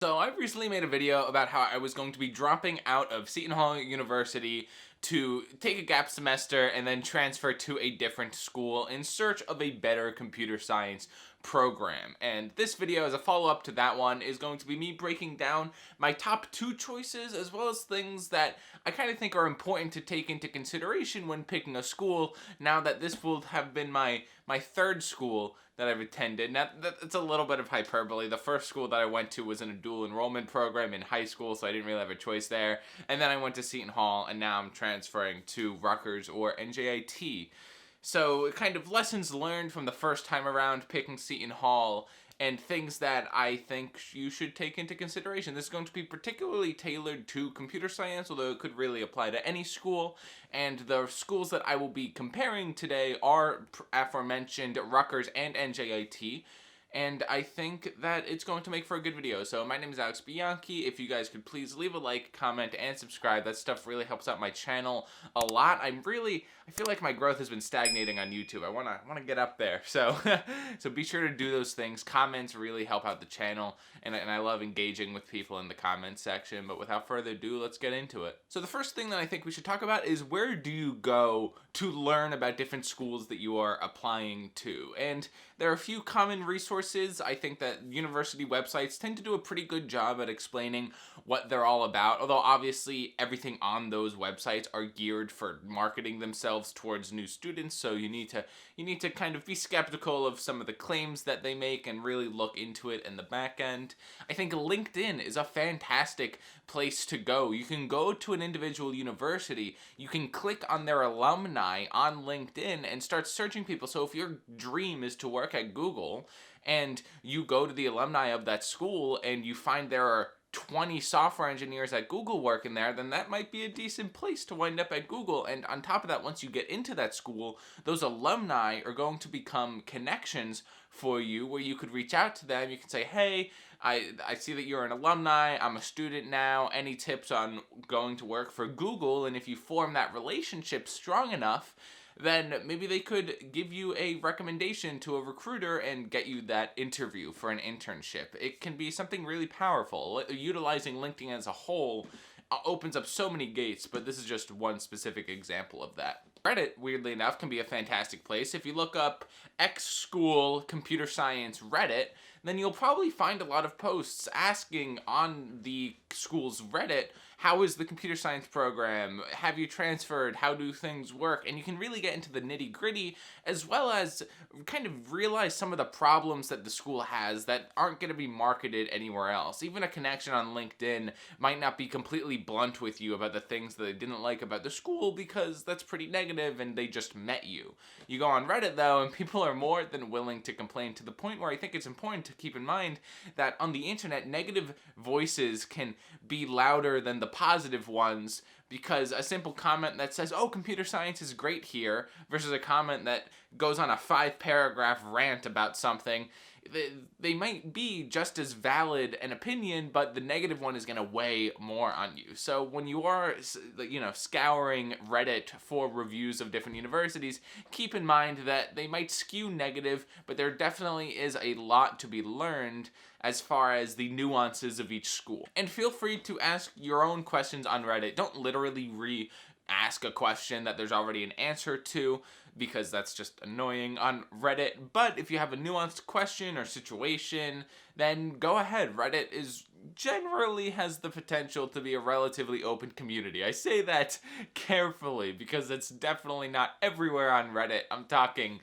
So I've recently made a video about how I was going to be dropping out of Seton Hall University to take a gap semester and then transfer to a different school in search of a better computer science program. And this video, as a follow-up to that one, is going to be me breaking down my top two choices as well as things that I kind of think are important to take into consideration when picking a school, now that this will have been my third school that I've attended. Now, it's a little bit of hyperbole. The first school that I went to was in a dual enrollment program in high school, so I didn't really have a choice there. And then I went to Seton Hall, and now I'm transferring to Rutgers or NJIT. So, kind of lessons learned from the first time around picking Seton Hall and things that I think you should take into consideration. This is going to be particularly tailored to computer science, although it could really apply to any school. And the schools that I will be comparing today are aforementioned Rutgers and NJIT. And I think that it's going to make for a good video. So my name is Bianchi. If you guys could please leave a like, comment, and subscribe. That stuff really helps out my channel a lot. I feel like my growth has been stagnating on YouTube. I wanna get up there. So so be sure to do those things. Comments really help out the channel, and I love engaging with people in the comments section. But without further ado, let's get into it. So the first thing that I think we should talk about is, where do you go to learn about different schools that you are applying to? And there are a few common resources. I think that university websites tend to do a pretty good job at explaining what they're all about, although obviously everything on those websites are geared for marketing themselves towards new students, so you need to kind of be skeptical of some of the claims that they make and really look into it in the back end. I think LinkedIn is a fantastic place to go. You can go to an individual university, you can click on their alumni on LinkedIn and start searching people. So if your dream is to work at Google and you go to the alumni of that school and you find there are 20 software engineers at Google working there, then that might be a decent place to wind up at Google. And on top of that, once you get into that school, those alumni are going to become connections for you, where you could reach out to them. You can say, hey, I see that you're an alumni, I'm a student now, any tips on going to work for Google? And if you form that relationship strong enough, then maybe they could give you a recommendation to a recruiter and get you that interview for an internship. It can be something really powerful. Utilizing LinkedIn as a whole opens up so many gates, but this is just one specific example of that. Reddit, weirdly enough, can be a fantastic place. If you look up X School Computer Science Reddit, then you'll probably find a lot of posts asking on the school's Reddit, how is the computer science program? Have you transferred? How do things work? And you can really get into the nitty gritty, as well as kind of realize some of the problems that the school has that aren't going to be marketed anywhere else. Even a connection on LinkedIn might not be completely blunt with you about the things that they didn't like about the school, because that's pretty negative and they just met you. You go on Reddit though, and people are more than willing to complain, to the point where I think it's important to keep in mind that on the internet, negative voices can be louder than the positive ones, because a simple comment that says, oh, computer science is great here, versus a comment that goes on a 5-paragraph rant about something, they might be just as valid an opinion, but the negative one is going to weigh more on you. So when you are, scouring Reddit for reviews of different universities, keep in mind that they might skew negative, but there definitely is a lot to be learned as far as the nuances of each school. And feel free to ask your own questions on Reddit. Don't literally ask a question that there's already an answer to, because that's just annoying on Reddit. But if you have a nuanced question or situation, then go ahead. Reddit generally has the potential to be a relatively open community. I say that carefully because it's definitely not everywhere on Reddit. I'm talking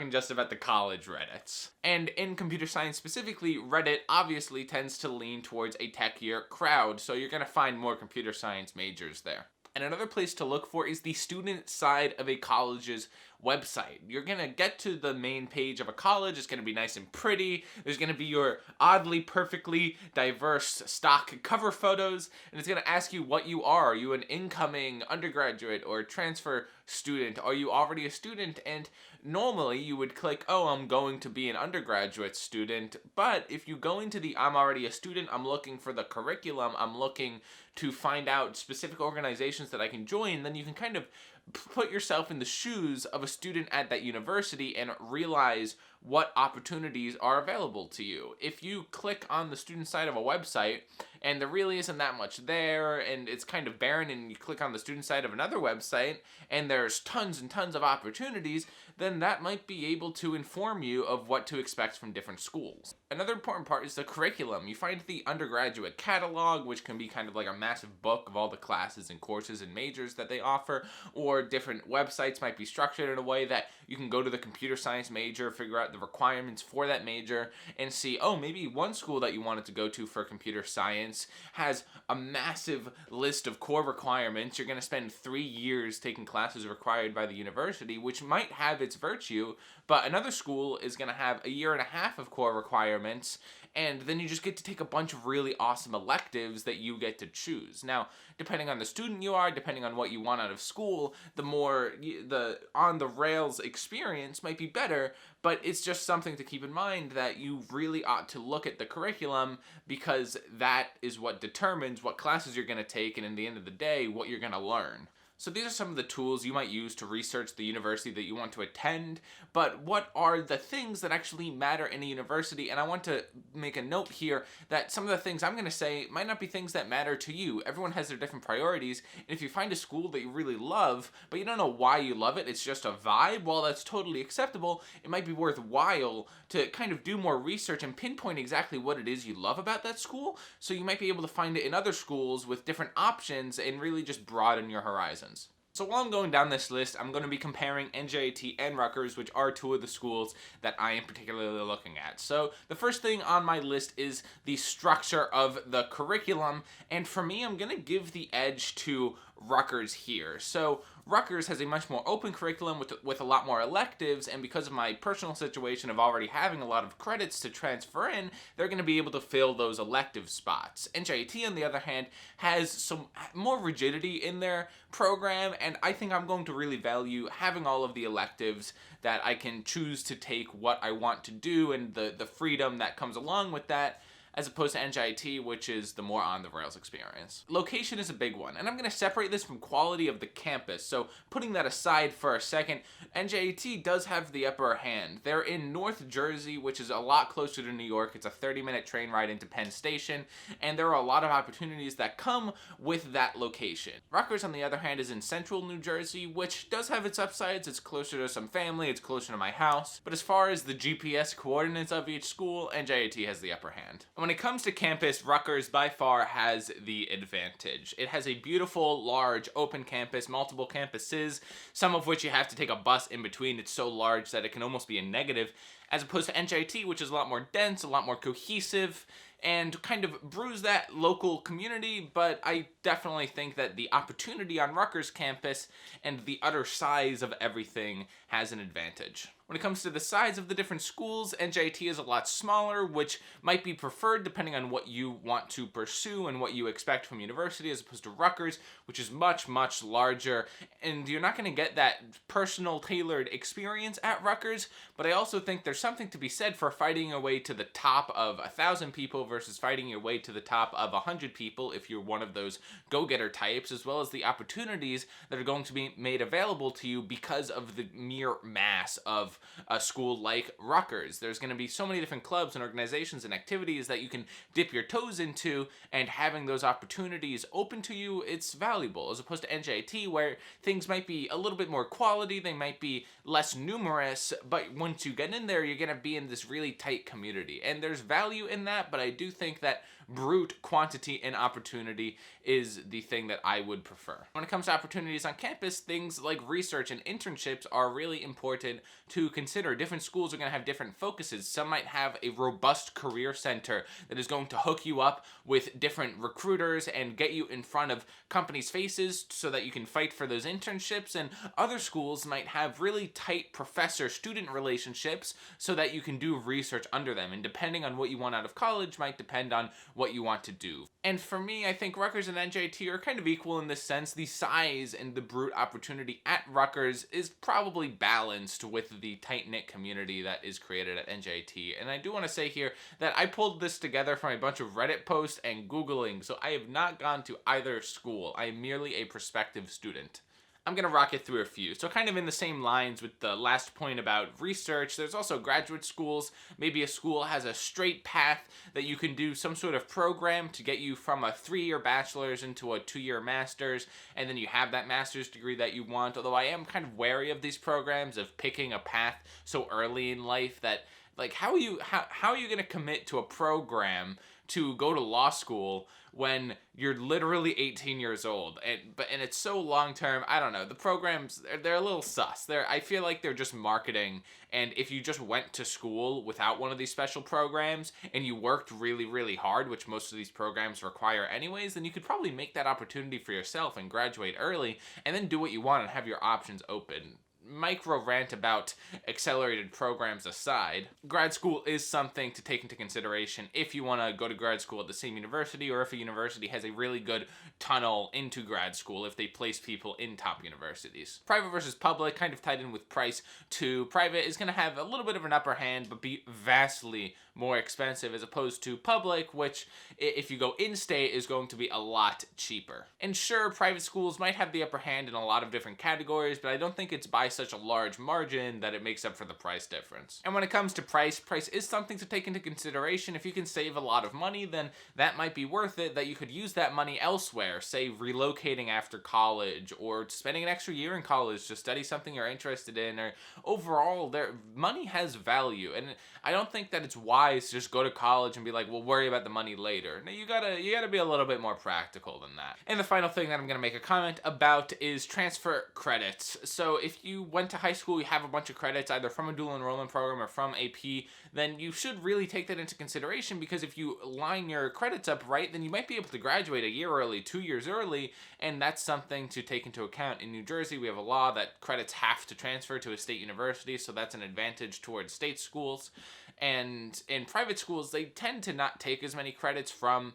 just about the college Reddits. And in computer science specifically, Reddit obviously tends to lean towards a techier crowd, so you're going to find more computer science majors there. And another place to look for is the student side of a college's website. You're going to get to the main page of a college. It's going to be nice and pretty. There's going to be your oddly, perfectly diverse stock cover photos, and it's going to ask you what you are. Are you an incoming undergraduate or transfer student? Are you already a student? And normally you would click, oh, I'm going to be an undergraduate student, but if you go into the I'm already a student, I'm looking for the curriculum, I'm looking to find out specific organizations that I can join, then you can kind of put yourself in the shoes of a student at that university and realize what opportunities are available to you. If you click on the student side of a website and there really isn't that much there and it's kind of barren, and you click on the student side of another website and there's tons and tons of opportunities, then that might be able to inform you of what to expect from different schools. Another important part is the curriculum. You find the undergraduate catalog, which can be kind of like a massive book of all the classes and courses and majors that they offer, or different websites might be structured in a way that you can go to the computer science major, figure out the requirements for that major, and see, oh, maybe one school that you wanted to go to for computer science has a massive list of core requirements. You're going to spend 3 years taking classes required by the university, which might have its virtue, but another school is going to have 1.5 years of core requirements, and then you just get to take a bunch of really awesome electives that you get to choose. Now, depending on the student you are, depending on what you want out of school, the more the on-the-rails experience might be better, but it's just something to keep in mind that you really ought to look at the curriculum, because that is what determines what classes you're going to take, and in the end of the day, what you're going to learn. So these are some of the tools you might use to research the university that you want to attend, but what are the things that actually matter in a university? And I want to make a note here that some of the things I'm going to say might not be things that matter to you. Everyone has their different priorities, and if you find a school that you really love, but you don't know why you love it, it's just a vibe, well, that's totally acceptable. It might be worthwhile to kind of do more research and pinpoint exactly what it is you love about that school, so you might be able to find it in other schools with different options and really just broaden your horizons. So while I'm going down this list, I'm going to be comparing NJIT and Rutgers, which are two of the schools that I am particularly looking at. So the first thing on my list is the structure of the curriculum, and for me, I'm going to give the edge to Rutgers here. So Rutgers has a much more open curriculum with a lot more electives, and because of my personal situation of already having a lot of credits to transfer in, they're going to be able to fill those elective spots. NJIT, on the other hand, has some more rigidity in their program, and I think I'm going to really value having all of the electives, that I can choose to take what I want to do and the freedom that comes along with that, as opposed to NJIT, which is the more on-the-rails experience. Location is a big one, and I'm going to separate this from quality of the campus. So putting that aside for a second, NJIT does have the upper hand. They're in North Jersey, which is a lot closer to New York. It's a 30-minute train ride into Penn Station, and there are a lot of opportunities that come with that location. Rutgers, on the other hand, is in central New Jersey, which does have its upsides. It's closer to some family, it's closer to my house, but as far as the GPS coordinates of each school, NJIT has the upper hand. When it comes to campus, Rutgers by far has the advantage. It has a beautiful, large, open campus, multiple campuses, some of which you have to take a bus in between. It's so large that it can almost be a negative, as opposed to NJIT, which is a lot more dense, a lot more cohesive, and kind of bruise that local community, but I definitely think that the opportunity on Rutgers campus and the utter size of everything has an advantage. When it comes to the size of the different schools, NJIT is a lot smaller, which might be preferred depending on what you want to pursue and what you expect from university, as opposed to Rutgers, which is much, much larger, and you're not going to get that personal, tailored experience at Rutgers, but I also think there's something to be said for fighting your way to the top of 1,000 people versus fighting your way to the top of 100 people if you're one of those go-getter types, as well as the opportunities that are going to be made available to you because of the mere mass of a school like Rutgers. There's going to be so many different clubs and organizations and activities that you can dip your toes into, and having those opportunities open to you, it's valuable, as opposed to NJIT, where things might be a little bit more quality, they might be less numerous, but once you get in there, you're going to be in this really tight community, and there's value in that, but I do think that brute quantity and opportunity is the thing that I would prefer. When it comes to opportunities on campus, things like research and internships are really important to consider. Different schools are going to have different focuses. Some might have a robust career center that is going to hook you up with different recruiters and get you in front of companies' faces so that you can fight for those internships, and other schools might have really tight professor-student relationships so that you can do research under them, and depending on what you want out of college might depend on what you want to do. And for me, I think Rutgers and NJIT are kind of equal in this sense. The size and the brute opportunity at Rutgers is probably balanced with the tight-knit community that is created at NJIT. And I do want to say here that I pulled this together from a bunch of Reddit posts and Googling, so I have not gone to either school. I am merely a prospective student. I'm going to rocket through a few. So kind of in the same lines with the last point about research, there's also graduate schools. Maybe a school has a straight path that you can do some sort of program to get you from a 3-year bachelor's into a 2-year master's, and then you have that master's degree that you want. Although I am kind of wary of these programs, of picking a path so early in life that, like, how are you going to commit to a program to go to law school when you're literally 18 years old, and it's so long term? I don't know. The programs, they're a little sus. I feel like they're just marketing, and if you just went to school without one of these special programs and you worked really, really hard, which most of these programs require anyways, then you could probably make that opportunity for yourself and graduate early and then do what you want and have your options open. Micro rant about accelerated programs aside, grad school is something to take into consideration if you want to go to grad school at the same university, or if a university has a really good tunnel into grad school if they place people in top universities. Private versus public, kind of tied in with price too. Private is going to have a little bit of an upper hand but be vastly more expensive as opposed to public, which if you go in-state is going to be a lot cheaper. And sure, private schools might have the upper hand in a lot of different categories, but I don't think it's by such a large margin that it makes up for the price difference. And when it comes to price is something to take into consideration. If you can save a lot of money, then that might be worth it, that you could use that money elsewhere, say relocating after college, or spending an extra year in college to study something you're interested in, or overall, money has value. And I don't think that it's wise to just go to college and be like, we'll worry about the money later. No, you gotta be a little bit more practical than that. And the final thing that I'm gonna make a comment about is transfer credits. So if you went to high school, you have a bunch of credits either from a dual enrollment program or from AP, then you should really take that into consideration, because if you line your credits up right, then you might be able to graduate a year early, 2 years early, and that's something to take into account. In New Jersey, we have a law that credits have to transfer to a state university, so that's an advantage towards state schools. And in private schools, they tend to not take as many credits from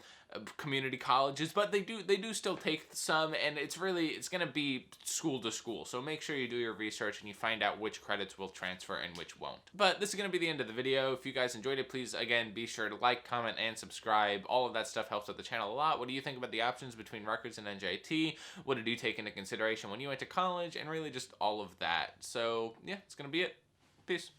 community colleges, but they do still take some, and it's going to be school to school. So make sure you do your research and you find out which credits will transfer and which won't. But this is going to be the end of the video. If you guys enjoyed it, please, again, be sure to like, comment, and subscribe. All of that stuff helps out the channel a lot. What do you think about the options between Rutgers and NJIT? What did you take into consideration when you went to college? And really just all of that. So yeah, it's going to be it. Peace.